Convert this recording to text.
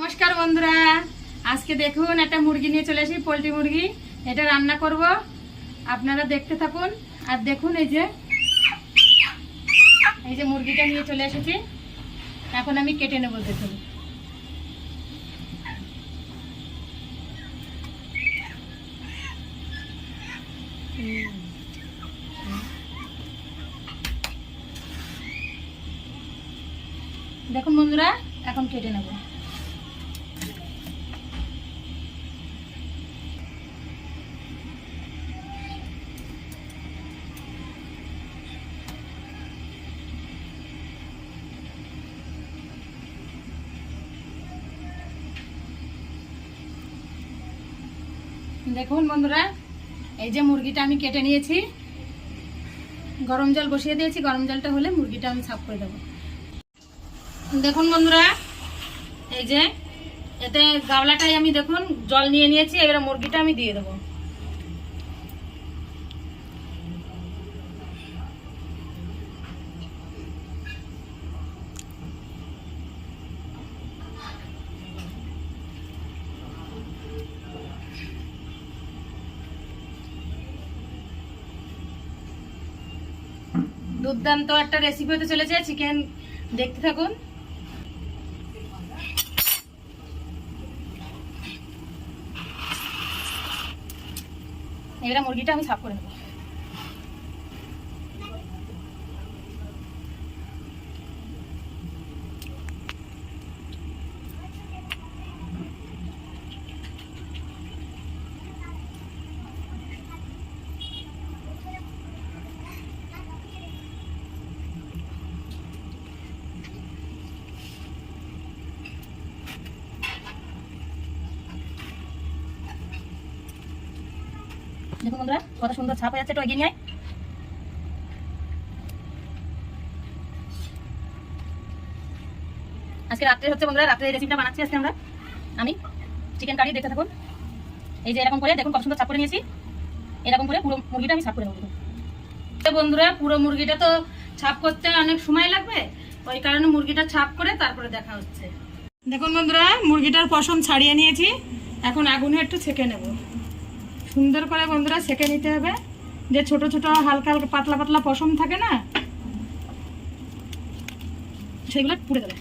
নমস্কার বন্ধুরা, আজকে দেখুন একটা মুরগি নিয়ে চলে আসি, পোলট্রি মুরগি। এটা রান্না করব, আপনারা দেখতে থাকুন। আর দেখুন এই যে মুরগিটা নিয়ে চলে এসেছি, এখন আমি কেটে নেব। দেখুন দেখুন বন্ধুরা, এখন কেটে নেব। দেখুন বন্ধুরা, এই যে মুরগিটা আমি কেটে নিয়েছি, গরম জল বসিয়ে দিয়েছি। গরম জলটা হলে মুরগিটা আমি সাফ করে দেবো। দেখুন বন্ধুরা, এই যে এতে গামলাটাই আমি দেখুন জল নিয়ে নিয়েছি। এবার মুরগিটা আমি দিয়ে দেবো। দুর্দান্ত একটা রেসিপি হতে চলেছে, চিকেন। দেখতে থাকুন। এবার মুরগিটা আমি সাফ করে নেব। দেখুন বন্ধুরা, কত সুন্দর ছাপ হয়ে যাচ্ছে। একটু এগিয়ে নিয়ে আজকে রাত্রে হচ্ছে বন্ধুরা, রাত্রে এই রেসিপিটা বানাচ্ছি আজকে আমি চিকেন কারি। দেখতে থাকুন। এই যে এরকম করে দেখুন কত সুন্দর ছাপ করে নিয়েছি। এরকম করে পুরো মুরগিটা আমি ছাপ করে নেবো। বন্ধুরা, পুরো মুরগিটা তো ছাপ করতে অনেক সময় লাগবে, ওই কারণে মুরগিটা ছাপ করে তারপরে দেখা হচ্ছে। দেখুন বন্ধুরা, মুরগিটার পশম ছাড়িয়ে নিয়েছি। এখন আগুনে একটু ছেঁকে নেব। সুন্দর করে বন্ধুরা ছেঁকে নিতে হবে। যে ছোট ছোট হালকা হালকা পাতলা পাতলা পশম থাকে না, সেগুলো পুড়ে দেবে।